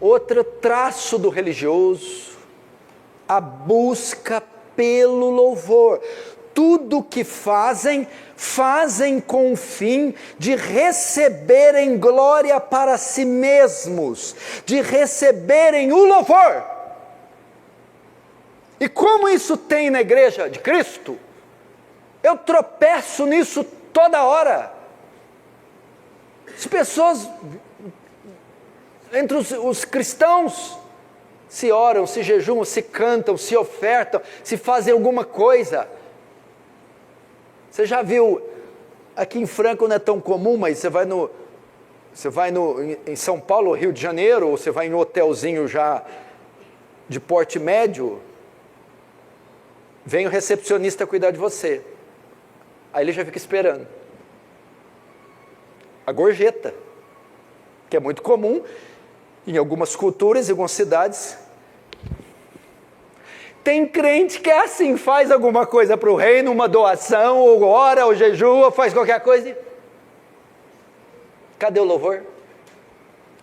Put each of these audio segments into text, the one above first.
Outro traço do religioso, a busca pelo louvor. Tudo que fazem com o fim de receberem glória para si mesmos, de receberem o louvor. E como isso tem na igreja de Cristo? Eu tropeço nisso toda hora. As pessoas, entre os cristãos, se oram, se jejuam, se cantam, se ofertam, se fazem alguma coisa. Você já viu, aqui em Franca não é tão comum, mas você vai em São Paulo, Rio de Janeiro, ou você vai em um hotelzinho já de porte médio, vem o recepcionista cuidar de você. Aí ele já fica esperando. A gorjeta, que é muito comum em algumas culturas, em algumas cidades. Tem crente que é assim, faz alguma coisa para o reino, uma doação, ou ora, ou jejua, faz qualquer coisa. Cadê o louvor?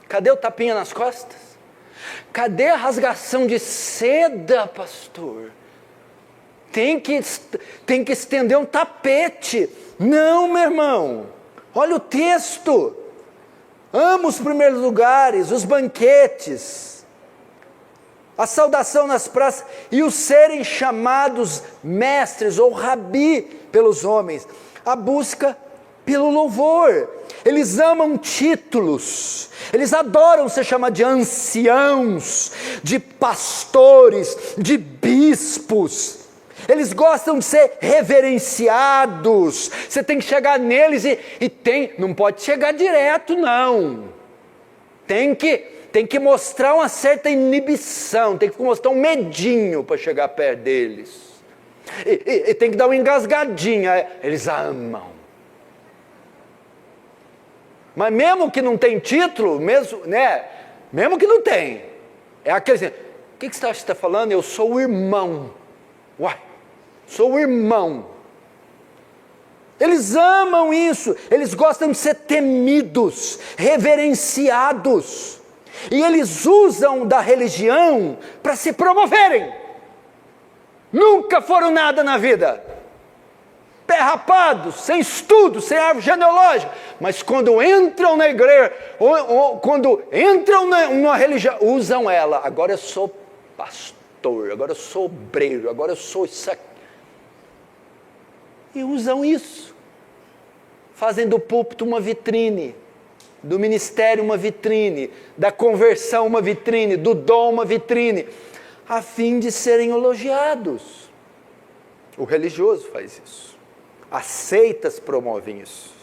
Cadê o tapinha nas costas? Cadê a rasgação de seda, pastor? Tem que estender um tapete. Não, meu irmão. Olha o texto. Amo os primeiros lugares, os banquetes, a saudação nas praças e os serem chamados mestres ou rabi pelos homens. A busca pelo louvor. Eles amam títulos, eles adoram ser chamados de anciãos, de pastores, de bispos. Eles gostam de ser reverenciados. Você tem que chegar neles não pode chegar direto, não. Tem que mostrar uma certa inibição, tem que mostrar um medinho para chegar perto deles. E tem que dar uma engasgadinha. Eles amam. Mas mesmo que não tem título, mesmo que não tem, é aquele assim, o que você está falando? Eu sou o irmão. Uai, sou o irmão. Eles amam isso, eles gostam de ser temidos, reverenciados, e eles usam da religião para se promoverem. Nunca foram nada na vida, pé rapados, sem estudo, sem árvore genealógica, mas quando entram na igreja, ou quando entram numa religião, usam ela. Agora eu sou pastor, agora eu sou obreiro, agora eu sou isso aqui. E usam isso, fazem do púlpito uma vitrine, do ministério uma vitrine, da conversão uma vitrine, do dom uma vitrine, a fim de serem elogiados. O religioso faz isso, as seitas promovem isso,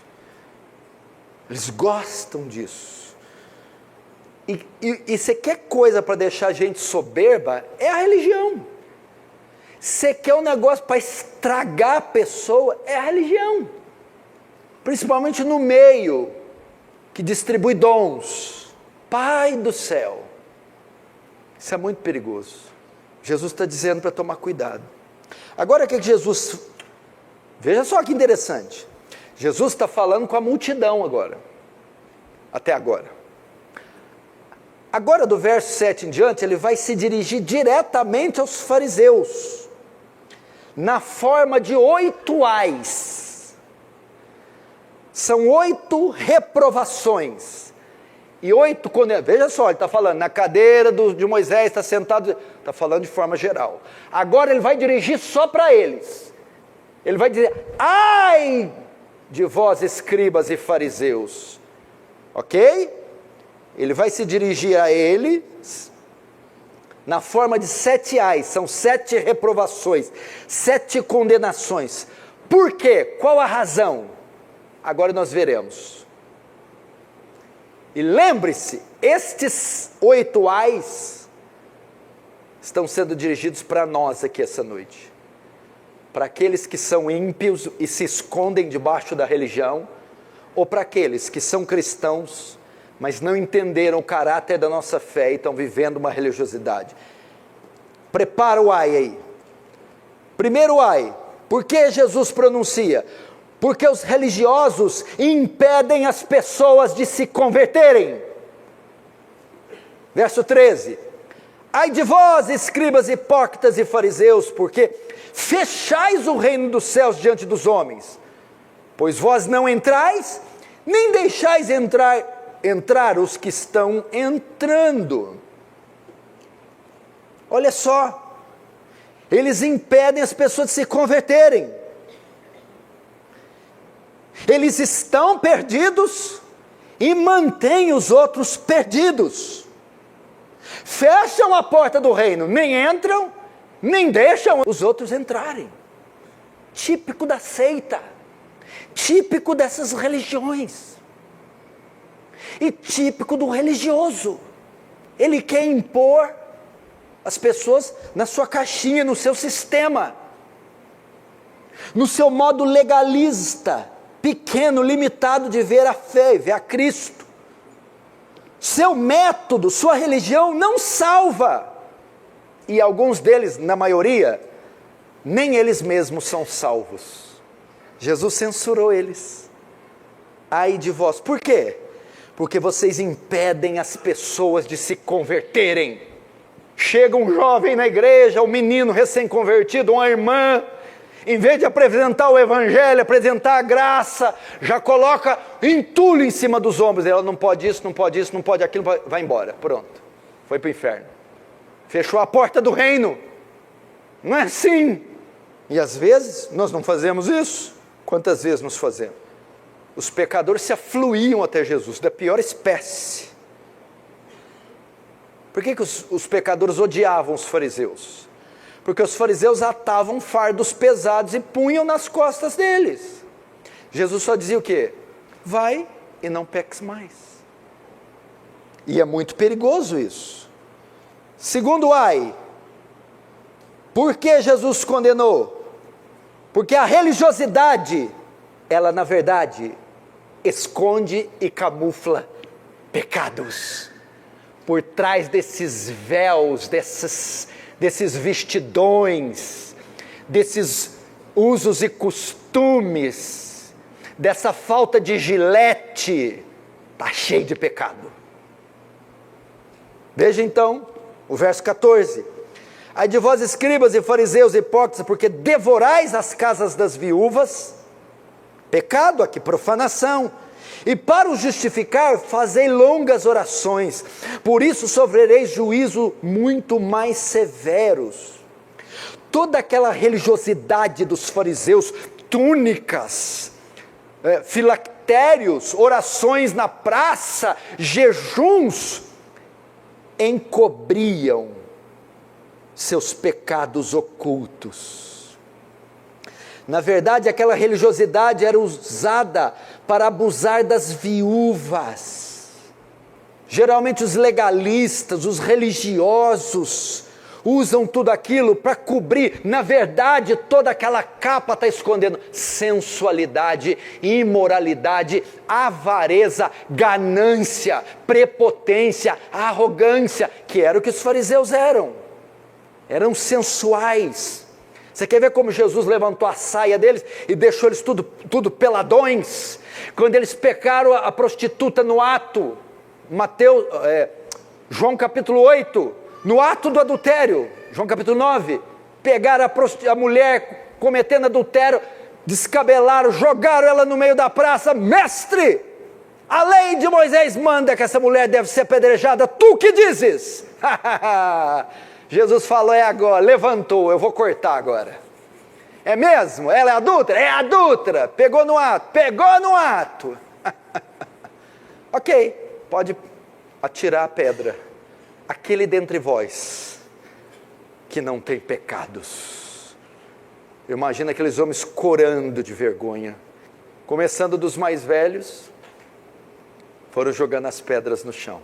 eles gostam disso. E você quer coisa para deixar a gente soberba, é a religião. Você quer um negócio para estragar a pessoa, é a religião. Principalmente no meio que distribui dons. Pai do céu. Isso é muito perigoso. Jesus está dizendo para tomar cuidado. Agora o que Jesus... Veja só que interessante. Jesus está falando com a multidão agora. Até agora. Agora do verso 7 em diante, ele vai se dirigir diretamente aos fariseus. Na forma de 8 ais. São 8 reprovações. E 8 condenações. Veja só, ele está falando, na cadeira de Moisés, está sentado, está falando de forma geral. Agora ele vai dirigir só para eles. Ele vai dizer, ai de vós escribas e fariseus. Ok? Ele vai se dirigir a eles na forma de 7 ais, são 7 reprovações, 7 condenações. Por quê? Qual a razão? Agora nós veremos. E lembre-se, estes 8 ais estão sendo dirigidos para nós aqui essa noite. Para aqueles que são ímpios e se escondem debaixo da religião, ou para aqueles que são cristãos, mas não entenderam o caráter da nossa fé e estão vivendo uma religiosidade. Prepara o ai aí. Primeiro ai. Por que Jesus pronuncia? Porque os religiosos impedem as pessoas de se converterem. Verso 13: ai de vós, escribas hipócritas e fariseus, porque fechais o reino dos céus diante dos homens, pois vós não entrais, nem deixais entrar os que estão entrando. Olha só, eles impedem as pessoas de se converterem. Eles estão perdidos e mantêm os outros perdidos. Fecham a porta do reino, nem entram, nem deixam os outros entrarem. Típico da seita, típico dessas religiões, e típico do religioso. Ele quer impor as pessoas na sua caixinha, no seu sistema, no seu modo legalista, pequeno, limitado de ver a fé, ver a Cristo. Seu método, sua religião não salva. E alguns deles, na maioria, nem eles mesmos são salvos. Jesus censurou eles. Ai de vós. Por quê? Porque vocês impedem as pessoas de se converterem. Chega um jovem na igreja, um menino recém-convertido, uma irmã, em vez de apresentar o evangelho, apresentar a graça, já coloca entulho em cima dos ombros. Ela não pode isso, não pode isso, não pode aquilo, vai embora, pronto, foi para o inferno. Fechou a porta do reino. Não é assim. E às vezes nós não fazemos isso. Quantas vezes nos fazemos? Os pecadores se afluíam até Jesus, da pior espécie. Por que os pecadores odiavam os fariseus? Porque os fariseus atavam fardos pesados e punham nas costas deles. Jesus só dizia o quê? Vai e não peques mais. E é muito perigoso isso. Segundo ai, por que Jesus condenou? Porque a religiosidade, ela na verdade esconde e camufla pecados. Por trás desses véus, desses vestidões, desses usos e costumes, dessa falta de gilete, está cheio de pecado. Veja então o verso 14: ai de vós, escribas e fariseus hipócritas, porque devorais as casas das viúvas. Pecado aqui, profanação. E para o justificar, fazei longas orações, por isso sofrereis juízo muito mais severos. Toda aquela religiosidade dos fariseus, túnicas, filactérios, orações na praça, jejuns, encobriam seus pecados ocultos. Na verdade, aquela religiosidade era usada para abusar das viúvas. Geralmente os legalistas, os religiosos, usam tudo aquilo para cobrir. Na verdade, toda aquela capa está escondendo sensualidade, imoralidade, avareza, ganância, prepotência, arrogância, que era o que os fariseus eram. Eram sensuais. Você quer ver como Jesus levantou a saia deles e deixou eles tudo peladões? Quando eles pecaram a prostituta no ato, João capítulo 8, no ato do adultério, João capítulo 9, pegaram a mulher cometendo adultério, descabelaram, jogaram ela no meio da praça. Mestre, a lei de Moisés manda que essa mulher deve ser apedrejada, tu que dizes? Jesus falou, é agora, levantou, eu vou cortar agora. É mesmo? Ela é adúltera? É adúltera, pegou no ato. Ok, pode atirar a pedra. Aquele dentre vós que não tem pecados. Eu imagino aqueles homens corando de vergonha. Começando dos mais velhos, foram jogando as pedras no chão.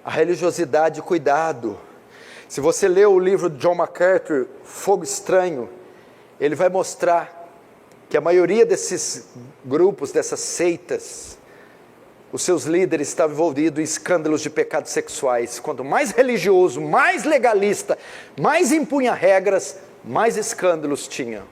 A religiosidade, cuidado. Se você ler o livro de John MacArthur, Fogo Estranho, ele vai mostrar que a maioria desses grupos, dessas seitas, os seus líderes estavam envolvidos em escândalos de pecados sexuais. Quanto mais religioso, mais legalista, mais impunha regras, mais escândalos tinha.